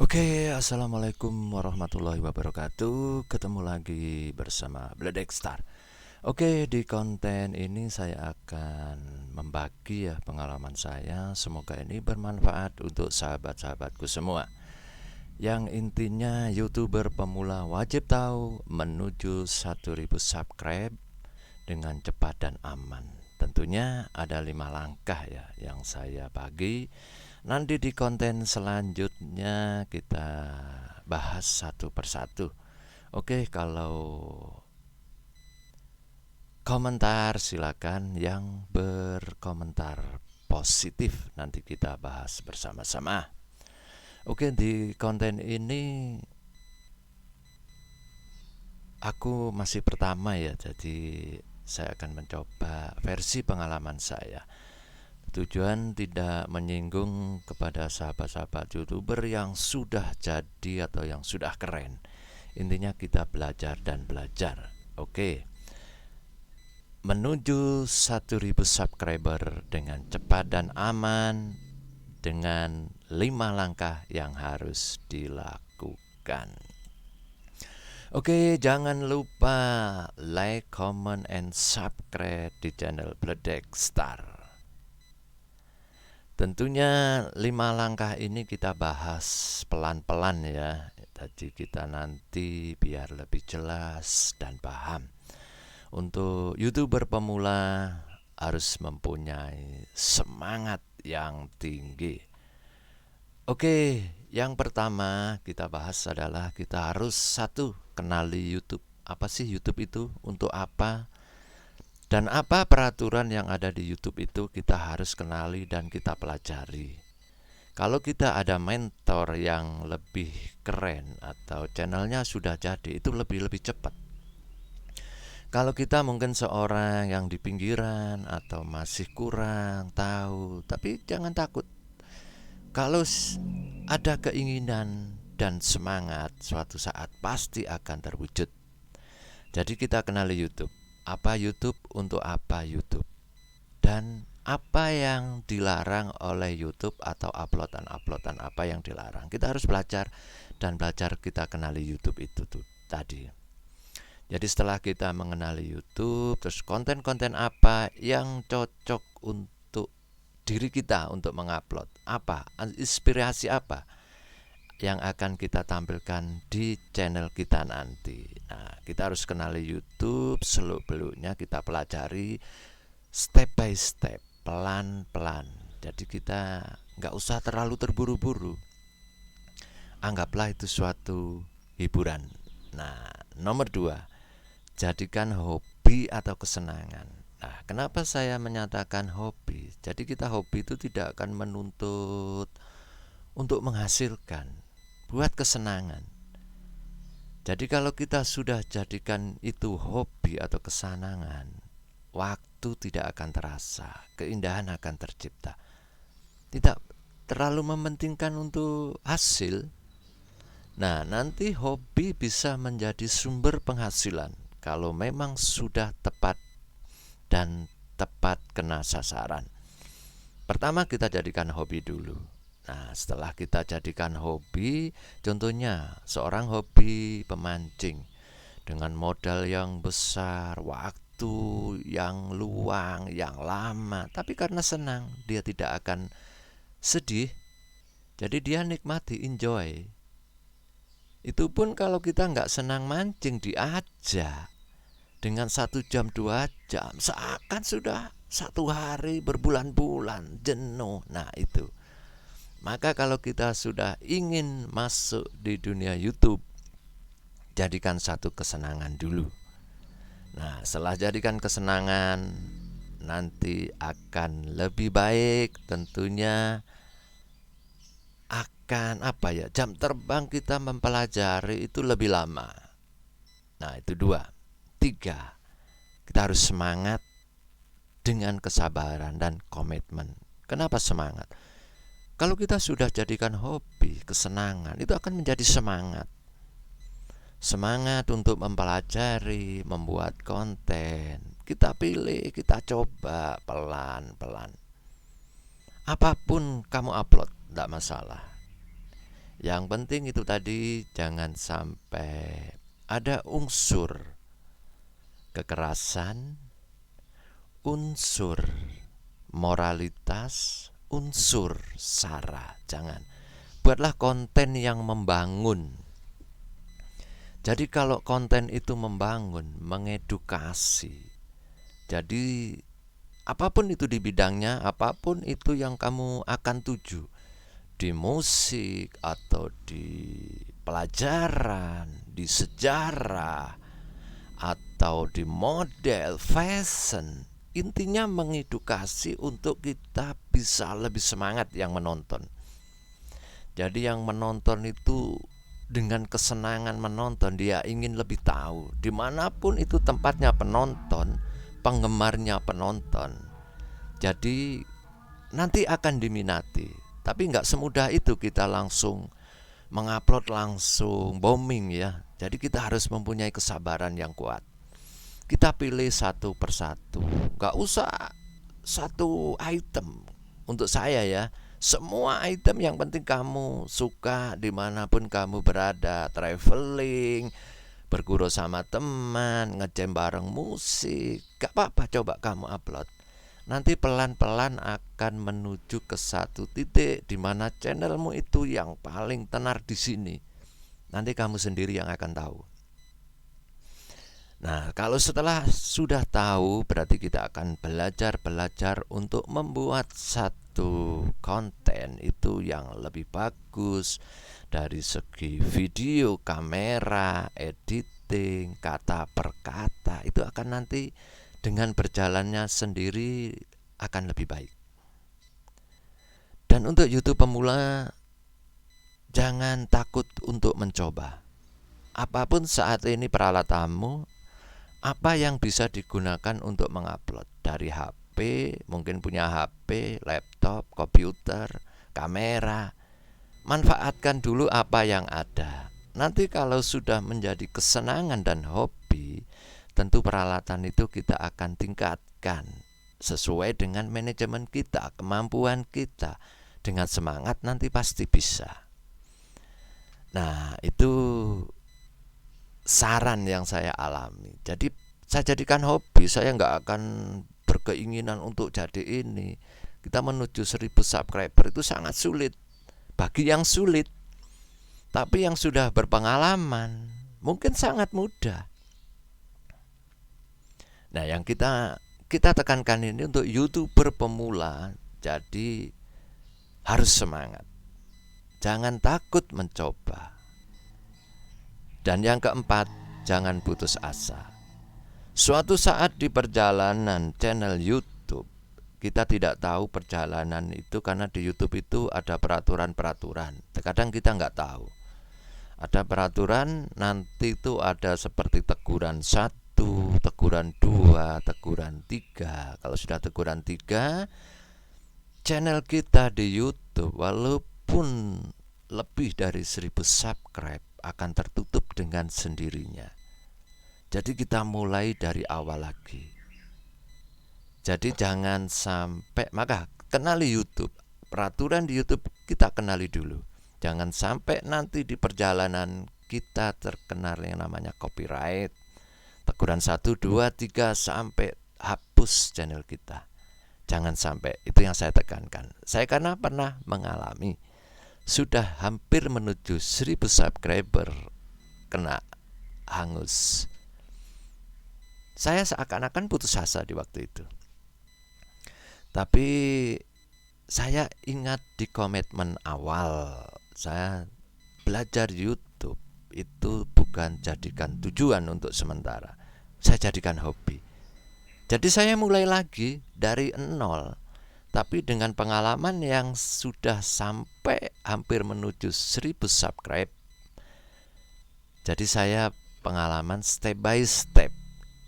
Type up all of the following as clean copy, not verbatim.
Oke, assalamualaikum warahmatullahi wabarakatuh. Ketemu lagi bersama Bledek Star. Oke, di konten ini saya akan membagi pengalaman saya. Semoga ini bermanfaat untuk sahabat-sahabatku semua. Yang intinya YouTuber pemula wajib tahu menuju 1000 subscribe dengan cepat dan aman. Tentunya ada 5 langkah yang saya bagi. Nanti di konten selanjutnya kita bahas satu persatu. Oke, kalau komentar silakan yang berkomentar positif nanti kita bahas bersama-sama. Oke, di konten ini aku masih pertama jadi saya akan mencoba versi pengalaman saya. Tujuan tidak menyinggung kepada sahabat-sahabat YouTuber yang sudah jadi atau yang sudah keren. Intinya kita belajar dan belajar. Oke. Menuju 1000 subscriber dengan cepat dan aman dengan 5 langkah yang harus dilakukan. Oke, jangan lupa like, comment, and subscribe di channel Bledek Star. Tentunya 5 langkah ini kita bahas pelan-pelan ya. Jadi kita nanti biar lebih jelas dan paham. Untuk YouTuber pemula harus mempunyai semangat yang tinggi. Oke, yang pertama kita bahas adalah kita harus kenali YouTube. Apa sih YouTube itu? Untuk apa? Dan apa peraturan yang ada di YouTube itu kita harus kenali dan kita pelajari. Kalau kita ada mentor yang lebih keren atau channelnya sudah jadi, itu lebih cepat. Kalau kita mungkin seorang yang di pinggiran atau masih kurang tahu, tapi jangan takut. Kalau ada keinginan dan semangat, suatu saat pasti akan terwujud. Jadi kita kenali YouTube. Apa YouTube, untuk apa YouTube, dan apa yang dilarang oleh YouTube atau uploadan apa yang dilarang. Kita harus belajar dan belajar kita kenali YouTube itu tadi. Jadi setelah kita mengenali YouTube, terus konten-konten apa yang cocok untuk diri kita untuk mengupload, apa, inspirasi apa yang akan kita tampilkan di channel kita nanti. Nah, kita harus kenali YouTube, seluk-beluknya kita pelajari step by step, pelan-pelan. Jadi kita nggak usah terlalu terburu-buru. Anggaplah itu suatu hiburan. Nah, nomor 2, jadikan hobi atau kesenangan. Nah, kenapa saya menyatakan hobi? Jadi kita hobi itu tidak akan menuntut untuk menghasilkan, buat kesenangan. Jadi kalau kita sudah jadikan itu hobi atau kesenangan, waktu tidak akan terasa, keindahan akan tercipta. Tidak terlalu mementingkan untuk hasil. Nah, nanti hobi bisa menjadi sumber penghasilan kalau memang sudah tepat dan tepat kena sasaran. Pertama kita jadikan hobi dulu. Nah, setelah kita jadikan hobi, contohnya seorang hobi pemancing dengan modal yang besar, waktu yang luang, yang lama, tapi karena senang, dia tidak akan sedih. Jadi dia nikmati, enjoy. Itu pun kalau kita nggak senang mancing, diajak dengan 1 jam 2 jam, seakan sudah 1 hari berbulan-bulan jenuh. Nah itu. Maka kalau kita sudah ingin masuk di dunia YouTube, jadikan satu kesenangan dulu. Nah, setelah jadikan kesenangan, nanti akan lebih baik. Tentunya akan jam terbang kita mempelajari itu lebih lama. Nah, itu 2. 3, kita harus semangat dengan kesabaran dan komitmen. Kenapa semangat? Kalau kita sudah jadikan hobi, kesenangan, itu akan menjadi semangat. Semangat untuk mempelajari, membuat konten. Kita pilih, kita coba pelan-pelan. Apapun kamu upload, tidak masalah. Yang penting itu tadi, jangan sampai ada unsur kekerasan, unsur moralitas, unsur sara. Jangan. Buatlah konten yang membangun. Jadi kalau konten itu membangun, mengedukasi, jadi apapun itu di bidangnya, apapun itu yang kamu akan tuju, di musik atau di pelajaran, di sejarah, atau di model, fashion, intinya mengedukasi untuk kita bisa lebih semangat yang menonton. Jadi yang menonton itu dengan kesenangan menonton, dia ingin lebih tahu. Dimanapun itu tempatnya penonton, penggemarnya penonton, jadi nanti akan diminati. Tapi nggak semudah itu kita langsung mengupload, langsung booming ya. Jadi kita harus mempunyai kesabaran yang kuat. Kita pilih satu persatu, nggak usah satu item. Untuk saya ya, semua item yang penting kamu suka dimanapun kamu berada, traveling, berguru sama teman, ngejam bareng musik, gak apa-apa, coba kamu upload. Nanti pelan-pelan akan menuju ke satu titik di mana channelmu itu yang paling tenar di sini. Nanti kamu sendiri yang akan tahu. Nah, kalau setelah sudah tahu, berarti kita akan belajar untuk membuat satu konten itu yang lebih bagus dari segi video, kamera, editing, kata per kata. Itu akan nanti dengan berjalannya sendiri akan lebih baik. Dan untuk YouTube pemula, jangan takut untuk mencoba. Apapun saat ini peralatanmu, apa yang bisa digunakan untuk mengupload dari HP, mungkin punya HP, laptop, komputer, kamera. Manfaatkan dulu apa yang ada. Nanti kalau sudah menjadi kesenangan dan hobi, tentu peralatan itu kita akan tingkatkan sesuai dengan manajemen kita, kemampuan kita. Dengan semangat nanti pasti bisa. Nah, itu saran yang saya alami. Jadi saya jadikan hobi. Saya nggak akan berkeinginan untuk jadi ini. Kita menuju 1000 subscriber itu sangat sulit bagi yang sulit. Tapi yang sudah berpengalaman mungkin sangat mudah. Nah, yang kita tekankan ini untuk YouTuber pemula. Jadi harus semangat. Jangan takut mencoba. Dan yang keempat, jangan putus asa. Suatu saat di perjalanan channel YouTube, kita tidak tahu perjalanan itu karena di YouTube itu ada peraturan-peraturan. Terkadang kita nggak tahu. Ada peraturan, nanti itu ada seperti teguran 1, teguran 2, teguran 3. Kalau sudah teguran 3, channel kita di YouTube walaupun lebih dari 1000 subscribe akan tertutup dengan sendirinya. Jadi kita mulai dari awal lagi. Jadi jangan sampai, maka kenali YouTube. Peraturan di YouTube kita kenali dulu. Jangan sampai nanti di perjalanan kita terkena yang namanya copyright. Teguran 1, 2, 3 sampai hapus channel kita. Jangan sampai, itu yang saya tekankan. Saya karena pernah mengalami. Sudah hampir menuju 1000 subscriber kena hangus. Saya seakan-akan putus asa di waktu itu. Tapi saya ingat di komitmen awal, saya belajar YouTube itu bukan jadikan tujuan untuk sementara. Saya jadikan hobi. Jadi saya mulai lagi dari nol. Tapi dengan pengalaman yang sudah sampai hampir menuju 1000 subscribe. Jadi saya pengalaman step by step.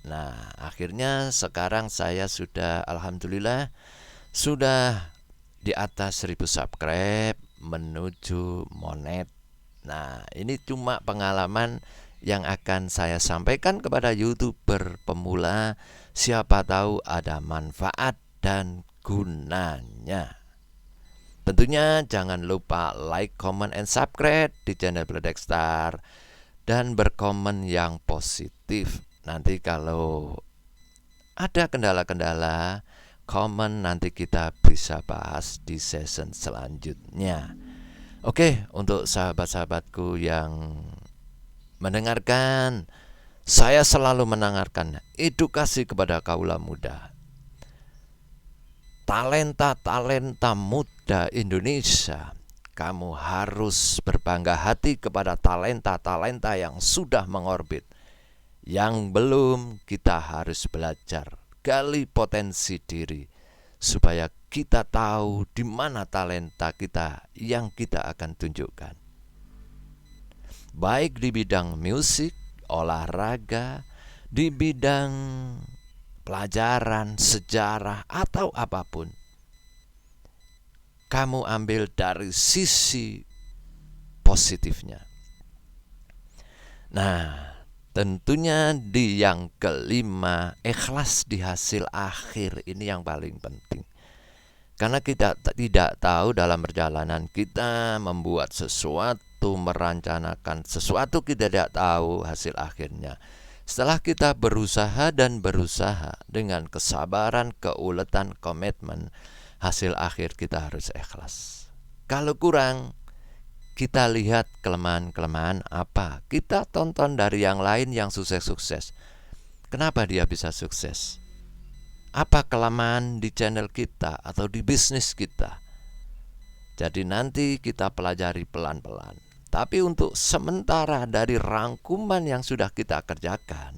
Nah, akhirnya sekarang saya sudah, alhamdulillah, sudah di atas 1000 subscribe menuju monet. Nah, ini cuma pengalaman yang akan saya sampaikan kepada YouTuber pemula. Siapa tahu ada manfaat dan gunanya. Tentunya jangan lupa like, comment, and subscribe di channel Pledek Star dan berkomen yang positif. Nanti kalau ada kendala-kendala, komen nanti kita bisa bahas di season selanjutnya. Oke, untuk sahabat-sahabatku yang mendengarkan, saya selalu mendengarkan edukasi kepada kaula muda. Talenta-talenta muda Indonesia, kamu harus berbangga hati kepada talenta-talenta yang sudah mengorbit. Yang belum, kita harus belajar, gali potensi diri, supaya kita tahu di mana talenta kita yang kita akan tunjukkan. Baik di bidang musik, olahraga, di bidang pelajaran, sejarah, atau apapun. Kamu ambil dari sisi positifnya. Nah, tentunya di yang kelima, ikhlas di hasil akhir. Ini yang paling penting. Karena kita tidak tahu dalam perjalanan kita membuat sesuatu, merencanakan sesuatu, kita tidak tahu hasil akhirnya. Setelah kita berusaha dan berusaha dengan kesabaran, keuletan, komitmen, hasil akhir kita harus ikhlas. Kalau kurang, kita lihat kelemahan-kelemahan apa. Kita tonton dari yang lain yang sukses-sukses. Kenapa dia bisa sukses? Apa kelemahan di channel kita atau di bisnis kita? Jadi nanti kita pelajari pelan-pelan. Tapi untuk sementara dari rangkuman yang sudah kita kerjakan,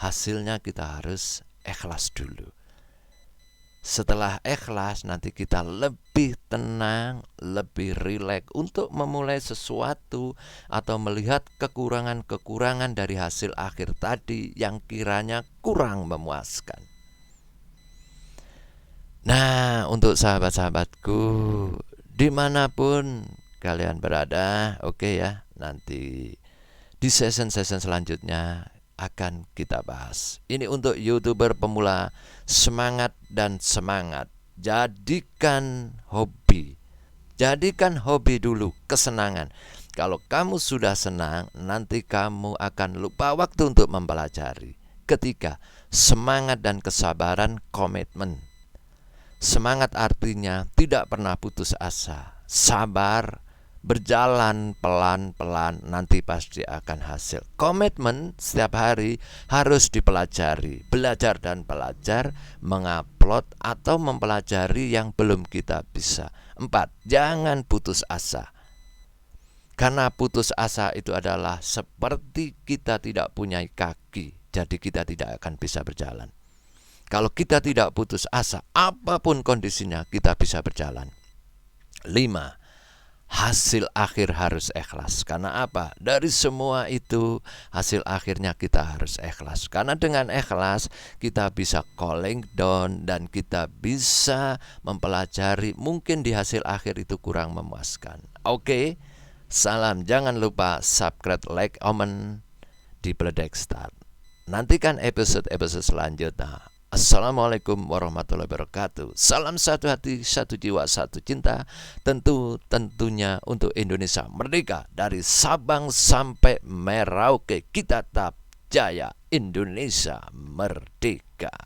hasilnya kita harus ikhlas dulu. Setelah ikhlas, nanti kita lebih tenang, lebih rileks untuk memulai sesuatu atau melihat kekurangan-kekurangan dari hasil akhir tadi yang kiranya kurang memuaskan. Nah, untuk sahabat-sahabatku, dimanapun kalian berada, oke ya, nanti di season-season selanjutnya akan kita bahas. Ini untuk YouTuber pemula, semangat dan semangat. Jadikan hobi. Jadikan hobi dulu, kesenangan. Kalau kamu sudah senang, nanti kamu akan lupa waktu untuk mempelajari. Ketiga, semangat dan kesabaran, komitmen. Semangat artinya tidak pernah putus asa, sabar, berjalan pelan-pelan, nanti pasti akan hasil. Komitmen setiap hari harus dipelajari, belajar dan belajar, mengupload atau mempelajari yang belum kita bisa. 4, jangan putus asa. Karena putus asa itu adalah seperti kita tidak punya kaki, jadi kita tidak akan bisa berjalan. Kalau kita tidak putus asa, apapun kondisinya kita bisa berjalan. 5, hasil akhir harus ikhlas. Karena apa? Dari semua itu hasil akhirnya kita harus ikhlas. Karena dengan ikhlas kita bisa cooling down dan kita bisa mempelajari, mungkin di hasil akhir itu kurang memuaskan. Oke, salam, jangan lupa subscribe, like, comment di Pledek Star. Nantikan episode-episode selanjutnya. Assalamualaikum warahmatullahi wabarakatuh. Salam satu hati, satu jiwa, satu cinta. Tentunya untuk Indonesia merdeka. Dari Sabang sampai Merauke, kita tetap jaya. Indonesia merdeka.